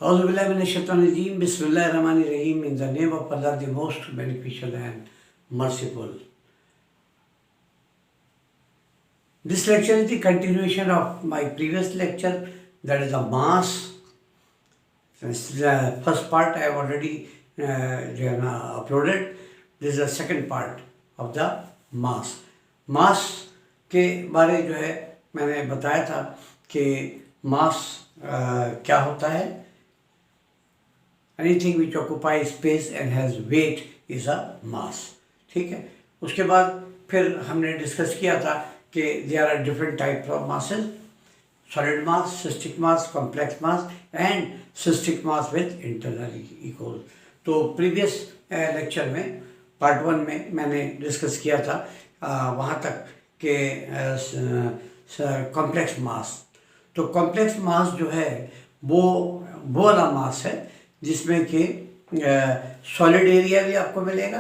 Auzubillahiminash-shaytanir-rajeem. Bismillahir-rahmanir-rahim. In the name of Allah, the most beneficial and merciful. This lecture is the continuation of my previous lecture, that is the mass. The first part I have already uploaded. This is the second part of the mass. मास के बारे जो है मैंने बताया था कि मास क्या होता है. Anything which occupy space and has weight is a mass. ठीक है. उसके बाद फिर हमने डिस्कस किया था कि there are different types of masses: solid mass, cystic mass, complex mass and cystic mass with internal equal. तो प्रीवियस लेक्चर में पार्ट 1 में मैंने डिस्कस किया था वहाँ तक के कॉम्प्लेक्स मास. तो कॉम्प्लेक्स मास जो है वो वाला मास है जिसमें कि सॉलिड एरिया भी आपको मिलेगा,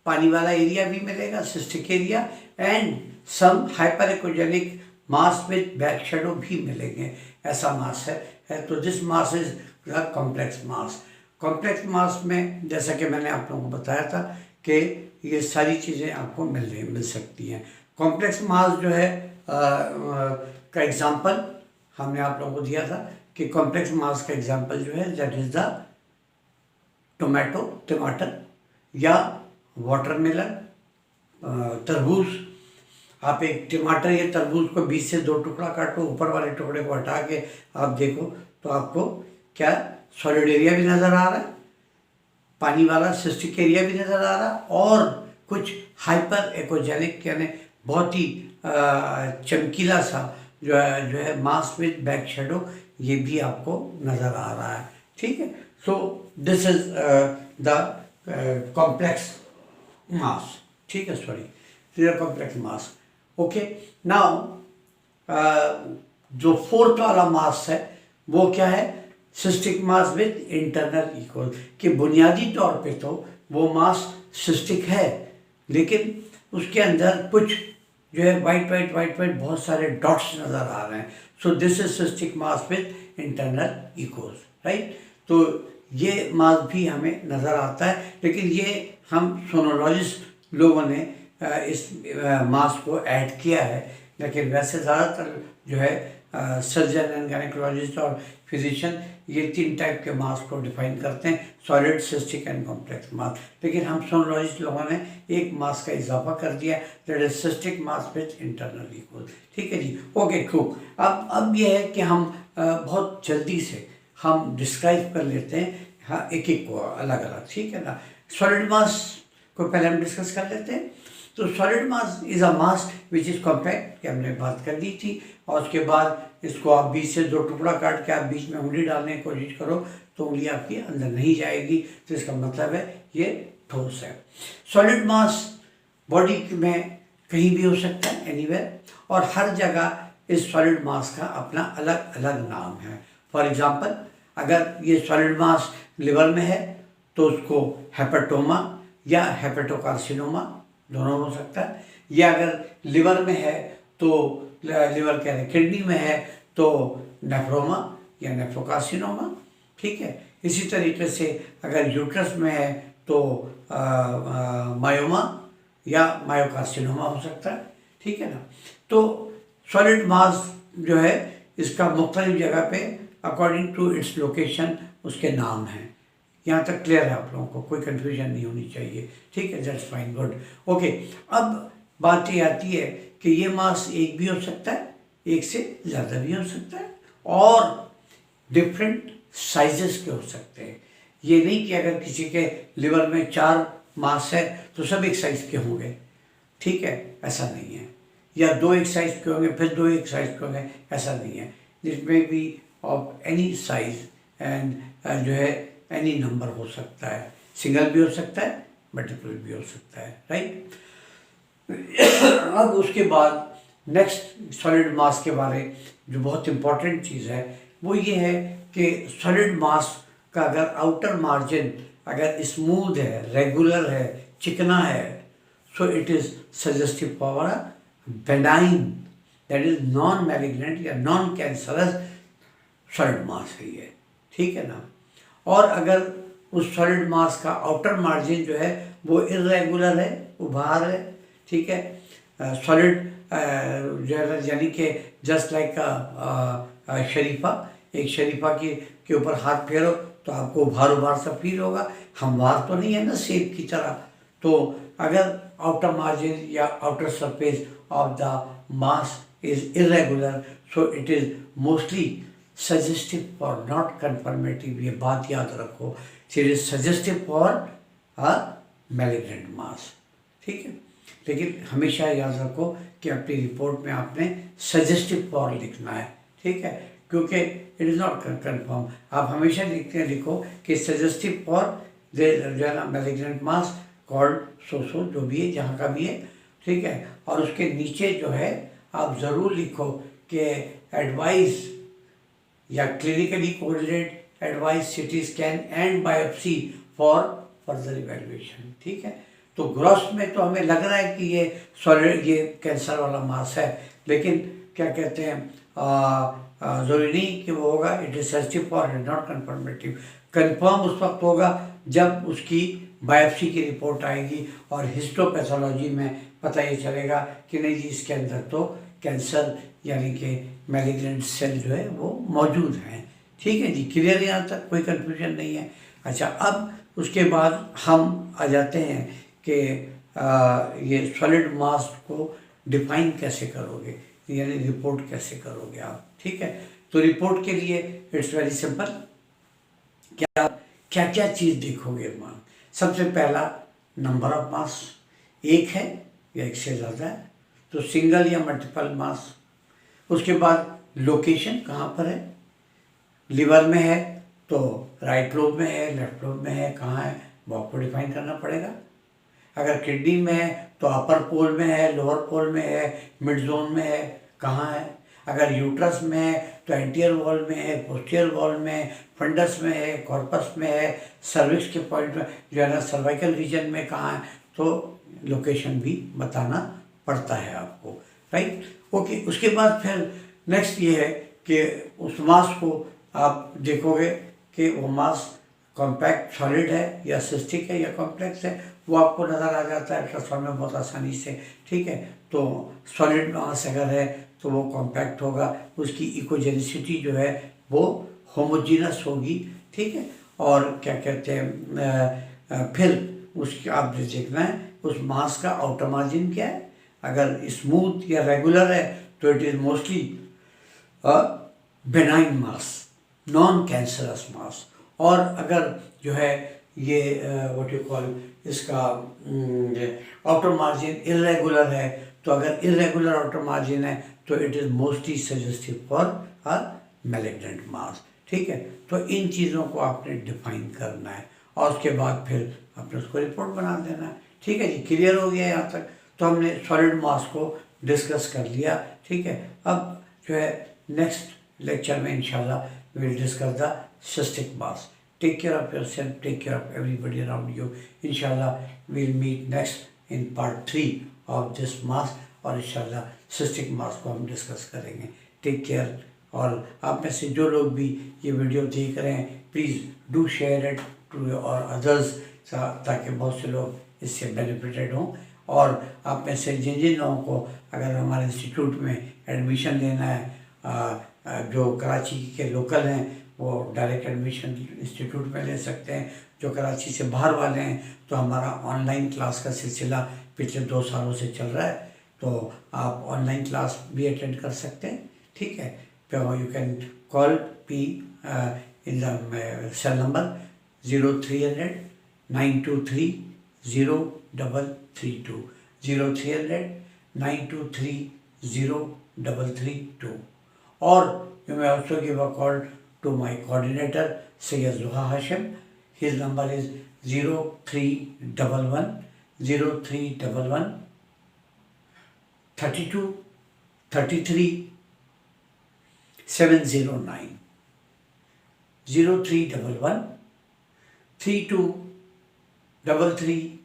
पानी वाला एरिया भी मिलेगा, cystic area and some hyper echogenic mass with back shadow भी मिलेंगे. ऐसा मास है. तो this mass is the complex mass. Complex mass में जैसा कि मैंने आप लोगों को बताया था कि ये सारी चीज़ें आपको मिल सकती हैं. कॉम्प्लेक्स मास जो है का एग्जांपल हमने आप लोगों को दिया था कि कॉम्प्लेक्स मास का एग्जांपल जो है दैट इज़ द टमाटर या वाटरमेलन, तरबूज. आप एक टमाटर या तरबूज को बीच से 2 टुकड़ा काटो, ऊपर वाले टुकड़े को हटा के आप देखो तो आपको क्या सॉलिड एरिया भी नज़र आ रहा है, पानी वाला सिस्टिक एरिया भी नज़र आ रहा, और कुछ हाइपर एक्वाजेनिक यानी बहुत ही चमकीला सा जो है मास विद बैक शेडो, ये भी आपको नज़र आ रहा है. ठीक है. So this is the complex mass. ठीक है. Sorry, complex mass. Okay. Now जो फोर्थ वाला मास है वो क्या है? Cystic mass with internal equal. कि बुनियादी तौर पे तो वो मास सिस्टिक है, लेकिन उसके अंदर कुछ जो है वाइट बहुत सारे डॉट्स नज़र आ रहे हैं. सो this is cystic mass with internal equal. Right. तो ये मास भी हमें नज़र आता है, लेकिन ये हम सोनोलॉजिस्ट लोगों ने इस मास को ऐड किया है. लेकिन वैसे ज़्यादातर जो है सर्जन एंड गायनेकोलॉजिस्ट और फिजिशियन ये 3 टाइप के मास को डिफाइन करते हैं: सॉलिड, सिस्टिक एंड कॉम्प्लेक्स मास. लेकिन हम सोनोलॉजिस्ट लोगों ने एक मास का इजाफा कर दिया, that is cystic mass with internal equal. ठीक है जी. ओके. खूब. अब ये है कि हम बहुत जल्दी से हम डिस्क्राइब कर लेते हैं हाँ एक को अलग अलग. ठीक है ना. सॉलिड मास को पहले हम डिस्कस कर लेते हैं. तो solid mass is a mass which is compact, कि हमने बात कर दी थी. और उसके बाद इसको आप बीच से 2 टुकड़ा काट के आप बीच में उंगली डालने की कोशिश करो तो उंगली आपकी अंदर नहीं जाएगी, तो इसका मतलब है ये ठोस है. सॉलिड मास बॉडी में कहीं भी हो सकता है, एनीवेयर, और हर जगह इस सॉलिड मास का अपना अलग अलग नाम है. फॉर एग्जांपल, अगर ये सॉलिड मास लिवर में है तो उसको हेपेटोमा या हेपेटोकार्सिनोमा दोनों हो सकता है. या अगर लिवर में है तो लिवर कह रहे किडनी में है तो नेफ्रोमा या नेफ्रोकार्सिनोमा. ठीक है. इसी तरीके से अगर यूट्रस में है तो मायोमा या मायोकार्सिनोमा हो सकता है. ठीक है ना. तो सॉलिड मास जो है इसका मुख्तलिफ जगह पे अकॉर्डिंग टू इट्स लोकेशन उसके नाम हैं. यहाँ तक क्लियर है आप लोगों को? कोई कन्फ्यूजन नहीं होनी चाहिए. ठीक है. That's fine. गुड. ओके. अब बात ये आती है कि ये मास एक भी हो सकता है, एक से ज़्यादा भी हो सकता है, और डिफरेंट साइजेस के हो सकते हैं. ये नहीं कि अगर किसी के लिवर में 4 मास है तो सब एक साइज़ के होंगे. ठीक है. ऐसा नहीं है. या 2 एक साइज़ के होंगे, फिर 2 एक साइज़ के होंगे, ऐसा नहीं है. जिसमें भी ऑफ एनी साइज एंड जो है एनी नंबर हो सकता है. सिंगल भी हो सकता है, मल्टीपल भी हो सकता है. राइट. अब उसके बाद नेक्स्ट सॉलिड मास के बारे जो बहुत इम्पॉर्टेंट चीज़ है वो ये है कि सॉलिड मास का अगर आउटर मार्जिन अगर स्मूथ है, रेगुलर है, चिकना है, so it is suggestive for a benign, that is non malignant या नॉन कैंसरस सॉलिड मास है ये. ठीक है ना. और अगर उस सॉलिड मास का आउटर मार्जिन जो है वो इरेगुलर है, वो बाहर है, ठीक है, सॉलिड जो है यानी कि जस्ट लाइक शरीफा, एक शरीफा के ऊपर हाथ फेरो तो आपको उभार उभार सा फील होगा, हमवार तो नहीं है ना सेब की तरह। तो अगर आउटर मार्जिन या outer surface of the mass is irregular, so it is mostly suggestive और नॉट कन्फर्मेटिव, ये बात याद रखो। It is suggestive for a malignant mass, ठीक है। लेकिन हमेशा याद रखो कि अपनी रिपोर्ट में आपने सजेस्टिव फॉर लिखना है, ठीक है, क्योंकि इट इज़ नॉट कन्फर्म। आप हमेशा लिखो कि सजेस्टिव फॉर जो है ना मैलिग्नेंट मास कॉल्ड सो जो भी है, जहाँ का भी है, ठीक है। और उसके नीचे जो है आप ज़रूर लिखो कि एडवाइस या clinically correlate advice CT scan and biopsy for further evaluation, ठीक है। तो ग्रॉस में तो हमें लग रहा है कि ये सॉलिड, ये कैंसर वाला मास है, लेकिन क्या कहते हैं ज़रूरी नहीं कि वो होगा। It is sensitive for not confirmative. Confirm उस वक्त होगा जब उसकी बायोप्सी की रिपोर्ट आएगी और हिस्टोपैथोलॉजी में पता ये चलेगा कि नहीं जी इसके अंदर तो कैंसर यानी कि मैलिग्नेंट सेल जो है वो मौजूद हैं, ठीक है जी। क्लियर, यहाँ तक कोई कन्फ्यूजन नहीं है। अच्छा, अब उसके बाद हम आ जाते हैं कि ये सॉलिड मास को डिफाइन कैसे करोगे, यानी रिपोर्ट कैसे करोगे आप, ठीक है। तो रिपोर्ट के लिए इट्स वेरी सिंपल। क्या क्या क्या चीज़ देखोगे मान, सबसे पहला नंबर ऑफ मास, एक है या एक से ज़्यादा है तो सिंगल या मल्टीपल मास। उसके बाद लोकेशन कहाँ पर है, लिवर में है तो राइट लोब में है, लेफ्ट लोब में है, कहाँ है वो आपको डिफाइन करना पड़ेगा। अगर किडनी में है तो अपर पोल में है, लोअर पोल में है, मिड जोन में है, कहाँ है। अगर यूट्रस में है तो एंटीरियर वॉल में है, पोस्टीरियर वॉल में, फंडस में है, कॉर्पस में है, सर्विक्स के पॉइंट में जो है ना सर्वाइकल रीजन में कहाँ है, तो लोकेशन भी बताना पड़ता है आपको, राइट। ओके, उसके बाद फिर नेक्स्ट ये है कि उस मास को आप देखोगे कि वो मास कॉम्पैक्ट सॉलिड है या सिस्टिक है या कॉम्प्लेक्स है, वो आपको नज़र आ जाता है अल्ट्रासाउंड में बहुत आसानी से, ठीक है। तो सॉलिड मास अगर है तो वो कॉम्पैक्ट होगा, उसकी इकोजेनिसिटी जो है वो होमोजीनस होगी, ठीक है। और क्या कहते हैं फिर उसकी आपने देखना है उस मास का आउटर मार्जिन क्या है। अगर स्मूथ या रेगुलर है तो it is mostly benign mass, non cancerous mass. और अगर जो है ये व्हाट यू कॉल इसका आउटर मार्जिन इरेगुलर है, तो अगर इरेगुलर आउटर मार्जिन है तो it is mostly suggestive for a malignant mass, ठीक है। तो इन चीज़ों को आपने डिफाइन करना है और उसके बाद फिर आपने उसको रिपोर्ट बना देना है, ठीक है जी। क्लियर हो गया यहाँ तक। तो हमने सॉलिड मास को डिस्कस कर लिया, ठीक है। अब जो है नेक्स्ट लेक्चर में इंशाल्लाह we will discuss the cystic mass. Take care of yourself, take care of everybody around you. Inshallah, we'll meet next in part 3 of this mass और इंशाल्लाह cystic mass को हम डिस्कस करेंगे। Take care. और आप में से जो लोग भी ये वीडियो देख रहे हैं please do share it to और अदर्स, ताकि बहुत से लोग इससे बेनिफिटेड हों। और आप में से जिन जिन लोगों को अगर हमारे इंस्टीट्यूट में एडमिशन लेना है, जो कराची के लोकल हैं वो डायरेक्ट एडमिशन इंस्टीट्यूट में ले सकते हैं। जो कराची से बाहर वाले हैं तो हमारा ऑनलाइन क्लास का सिलसिला पिछले 2 सालों से चल रहा है, तो आप ऑनलाइन क्लास भी अटेंड कर सकते हैं, ठीक है। You can call P in the cell number 0300 923 0332 0300 923 0332। Or you may also give a call to my coordinator Sayyid Zuha Hashim. His number is 0311 32 33 709 0311 32 33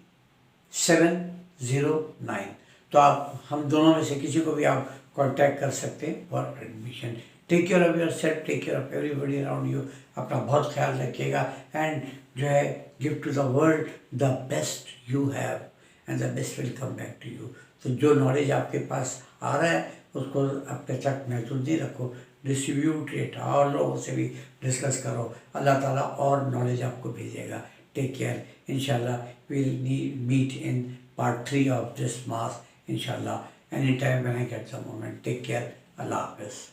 709। तो आप हम दोनों में से किसी को भी आप कांटेक्ट कर सकते हैं for admission. Take care of yourself, take care of everybody around you. अपना बहुत ख्याल रखिएगा एंड जो है give to the world the best you have and the best will come back to you. तो जो नॉलेज आपके पास आ रहा है उसको अपने तक महदूद नहीं रखो, डिस्ट्रीब्यूट इट, और लोगों से भी डिस्कस करो। अल्लाह ताला और नॉलेज आपको भेजेगा। Take care. इंशाल्लाह we'll meet in part 3 of this mass, inshallah, anytime when I get some moment. Take care. Allah Hafiz.